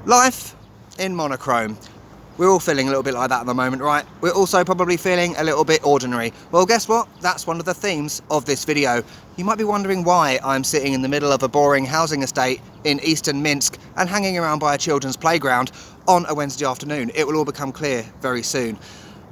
Life in monochrome. We're all feeling a little bit like that at the moment, right? We're also probably feeling a little bit ordinary. Well, guess what? That's one of the themes of this video. You might be wondering why I'm sitting in the middle of a boring housing estate in eastern Minsk and hanging around by a children's playground on a Wednesday afternoon. It will all become clear very soon.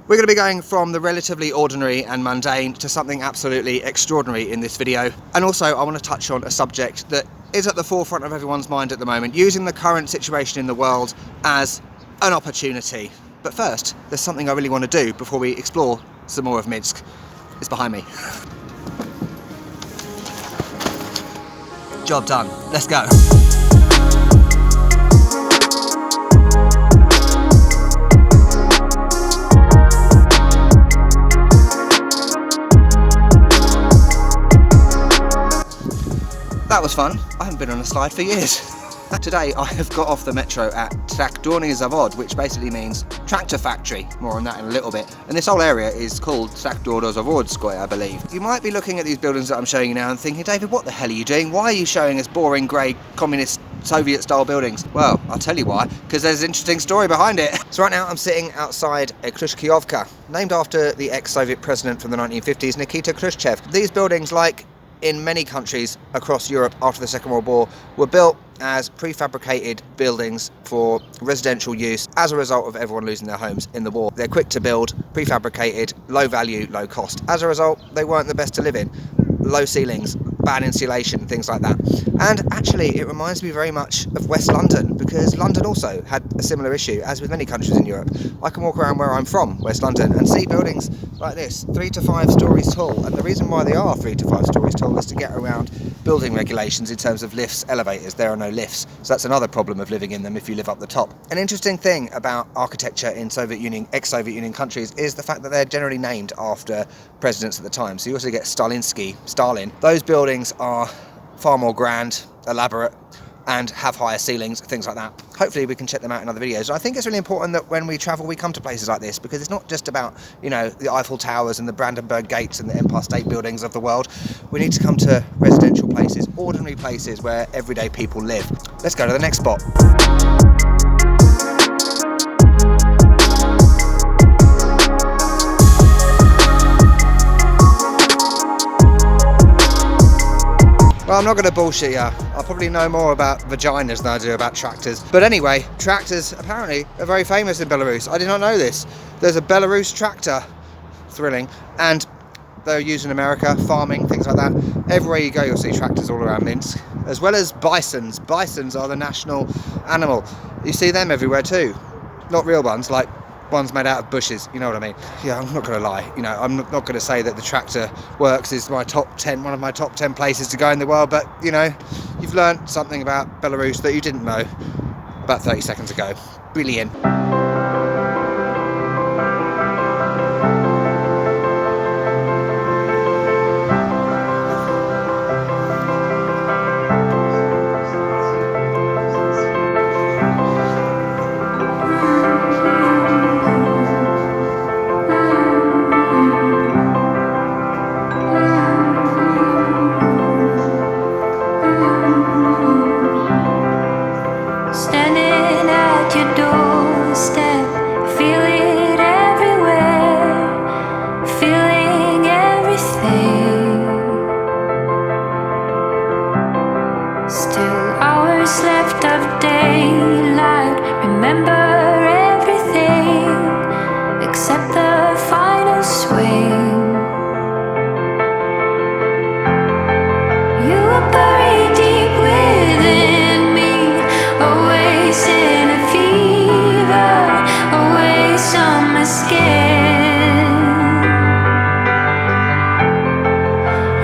We're going to be going from the relatively ordinary and mundane to something absolutely extraordinary in this video. And also I want to touch on a subject that is at the forefront of everyone's mind at the moment, using the current situation in the world as an opportunity. But first, there's something I really want to do before we explore some more of Minsk. It's behind me. Job done. Let's go. That was fun. I haven't been on a slide for years. Today I have got off the metro at Traktorny Zavod, which basically means tractor factory. More on that in a little bit. And this whole area is called Oktyabrskaya, I believe. You might be looking at these buildings that I'm showing you now and thinking, David, what the hell are you doing? Why are you showing us boring grey communist Soviet style buildings? Well, I'll tell you why, because there's an interesting story behind it. So right now I'm sitting outside a khrushchyovka, named after the ex-Soviet president from the 1950s, Nikita Khrushchev. These buildings, like in many countries across Europe after the Second World War, were built as prefabricated buildings for residential use as a result of everyone losing their homes in the war. They're quick to build, prefabricated, low value, low cost. As a result, they weren't the best to live in. Low ceilings, bad insulation, things like that. And actually it reminds me very much of West London, because London also had a similar issue, as with many countries in Europe. I can walk around where I'm from, West London, and see buildings like this, 3 to 5 stories tall. And the reason why they are 3 to 5 stories tall is to get around building regulations in terms of lifts, elevators. There are no lifts, so that's another problem of living in them if you live up the top. An interesting thing about architecture in Soviet Union, ex-Soviet Union countries, is the fact that they're generally named after presidents at the time. So you also get Stalin. Those buildings are far more grand, elaborate, and have higher ceilings, things like that. Hopefully we can check them out in other videos. And I think it's really important that when we travel, we come to places like this, because it's not just about, you know, the Eiffel Towers and the Brandenburg Gates and the Empire State Buildings of the world. We need to come to residential places, ordinary places where everyday people live. Let's go to the next spot. Well, I'm not going to bullshit you. I probably know more about vaginas than I do about tractors. But anyway, tractors apparently are very famous in Belarus. I did not know this. There's a Belarus tractor, thrilling, and they're used in America, farming, things like that. Everywhere you go, you'll see tractors all around Minsk, as well as bisons. Bisons are the national animal. You see them everywhere too. Not real ones, like ones made out of bushes, you know what I mean? Yeah, I'm not going to lie, you know, I'm not going to say that the Tractor Works is my top 10, one of my top 10 places to go in the world, but, you know, you've learned something about Belarus that you didn't know about 30 seconds ago. Brilliant. Standing at your doorstep, feel it everywhere, feeling everything. Still hours left of daylight, remember everything except the final swing. You were buried deep within me, always in a fever, always on my skin.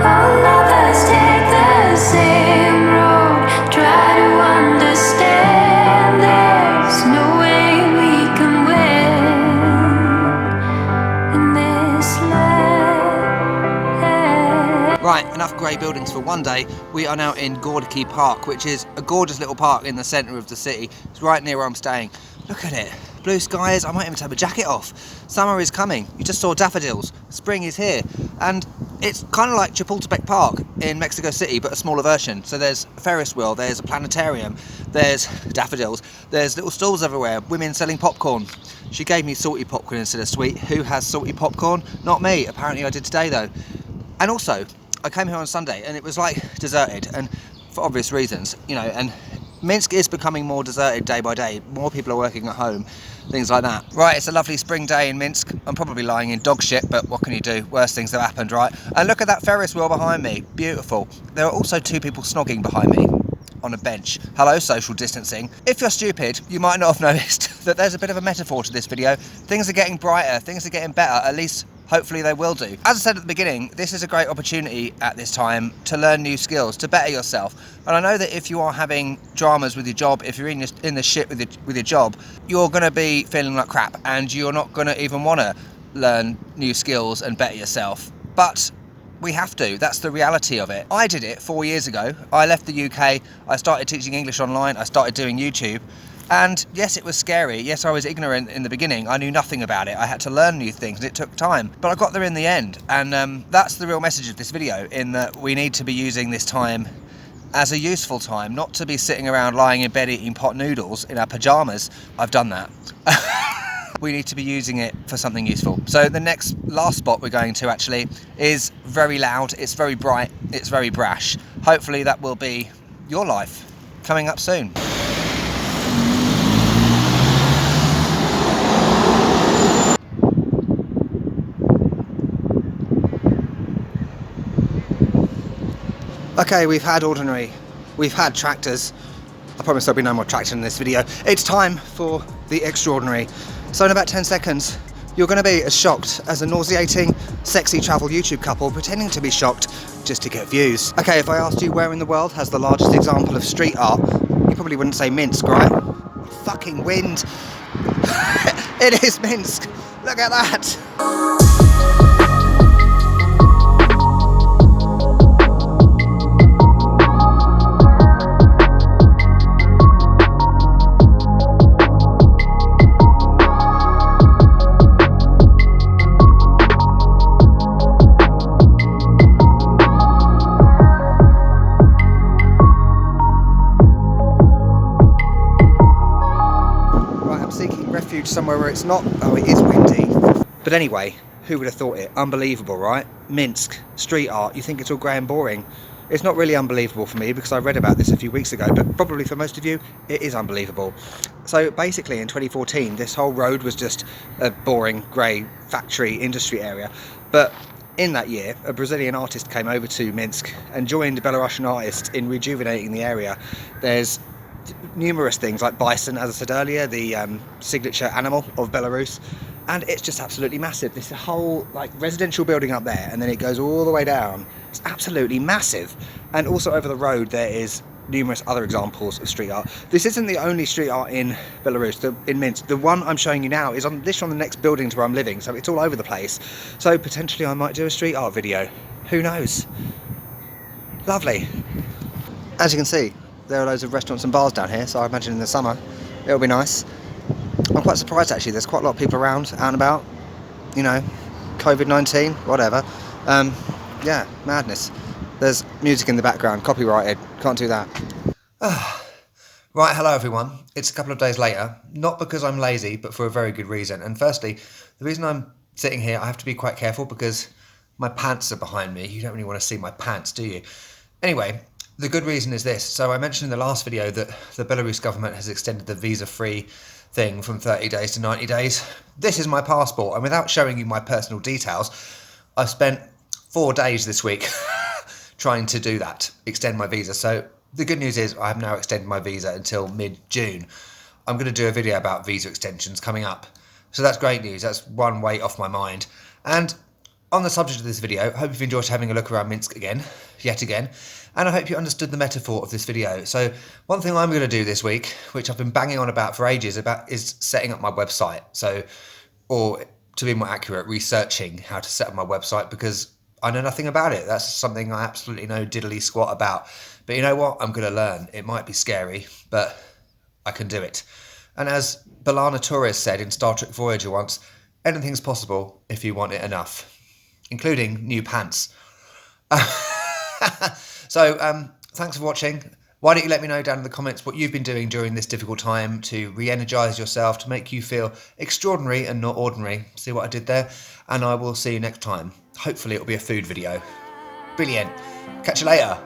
All of us take the same road, try to understand. There's no way we can win in this land. Right, enough grey buildings for one day. We are now in Gorky Park, which is a gorgeous little park in the centre of the city. It's right near where I'm staying. Look at it. Blue skies. I might even take my jacket off. Summer is coming. You just saw daffodils. Spring is here. And It's kind of like Chapultepec Park in Mexico City, but a smaller version. So there's a Ferris wheel, there's a planetarium, there's daffodils, there's little stalls everywhere, women selling popcorn. She gave me salty popcorn instead of sweet. Who has salty popcorn? Not me. Apparently I did today though. And also, I came here on Sunday and it was like deserted, and for obvious reasons, you know, and Minsk is becoming more deserted day by day. More people are working at home, things like that. Right, it's a lovely spring day in Minsk. I'm probably lying in dog shit, but what can you do? Worst things have happened, right? And look at that Ferris wheel behind me. Beautiful. There are also two people snogging behind me on a bench. Hello, social distancing. If you're stupid, you might not have noticed that there's a bit of a metaphor to this video. Things are getting brighter, things are getting better, at least hopefully they will do. As I said at the beginning, this is a great opportunity at this time to learn new skills, to better yourself. And I know that if you are having dramas with your job, if you're in the shit with your job, you're going to be feeling like crap and you're not going to even want to learn new skills and better yourself. But we have to. That's the reality of it. I did it 4 years ago. I left the UK. I started teaching English online. I started doing YouTube. And yes, it was scary. Yes, I was ignorant in the beginning. I knew nothing about it. I had to learn new things and it took time. But I got there in the end. And that's the real message of this video, in that we need to be using this time as a useful time, not to be sitting around lying in bed eating pot noodles in our pajamas. I've done that. We need to be using it for something useful. So the last spot we're going to actually is very loud, it's very bright, it's very brash. Hopefully that will be your life coming up soon. Okay, we've had ordinary, we've had tractors. I promise there'll be no more tractor in this video. It's time for the extraordinary. So in about 10 seconds, you're going to be as shocked as a nauseating, sexy travel YouTube couple pretending to be shocked just to get views. Okay, if I asked you where in the world has the largest example of street art, you probably wouldn't say Minsk, right? Fucking wind. It is Minsk. Look at that. Somewhere where it's not, oh, it is windy. But anyway, who would have thought it? Unbelievable, right? Minsk, street art, you think it's all grey and boring. It's not really unbelievable for me because I read about this a few weeks ago, but probably for most of you, it is unbelievable. So basically in 2014, this whole road was just a boring, grey factory industry area. But in that year, a Brazilian artist came over to Minsk and joined Belarusian artists in rejuvenating the area. There's numerous things like bison, as I said earlier, the signature animal of Belarus, and it's just absolutely massive. This whole like residential building up there, and then it goes all the way down. It's absolutely massive. And also over the road there is numerous other examples of street art. This isn't the only street art in Belarus, in Minsk. The one I'm showing you now is on the next building to where I'm living, so it's all over the place. So potentially I might do a street art video. Who knows? Lovely. As you can see, there are loads of restaurants and bars down here, so I imagine in the summer it'll be nice. I'm quite surprised actually, there's quite a lot of people around, out and about, you know, COVID-19, whatever. Yeah, madness. There's music in the background, copyrighted, can't do that. Right, hello everyone. It's a couple of days later, not because I'm lazy, but for a very good reason. And firstly, the reason I'm sitting here, I have to be quite careful because my pants are behind me. You don't really want to see my pants, do you? Anyway, the good reason is this. So I mentioned in the last video that the Belarus government has extended the visa-free thing from 30 days to 90 days. This is my passport, and without showing you my personal details, I've spent 4 days this week trying to do that, extend my visa. So the good news is I have now extended my visa until mid-June. I'm going to do a video about visa extensions coming up. So that's great news. That's one weight off my mind. And on the subject of this video, I hope you've enjoyed having a look around Minsk yet again, and I hope you understood the metaphor of this video. So one thing I'm going to do this week, which I've been banging on about for ages, is setting up my website. So, or to be more accurate, researching how to set up my website, because I know nothing about it. That's something I absolutely know diddly squat about. But you know what? I'm going to learn. It might be scary, but I can do it. And as B'Elarus Torres said in Star Trek Voyager once, anything's possible if you want it enough, including new pants. So, thanks for watching. Why don't you let me know down in the comments what you've been doing during this difficult time to re-energise yourself, to make you feel extraordinary and not ordinary. See what I did there? And I will see you next time. Hopefully it'll be a food video. Brilliant. Catch you later.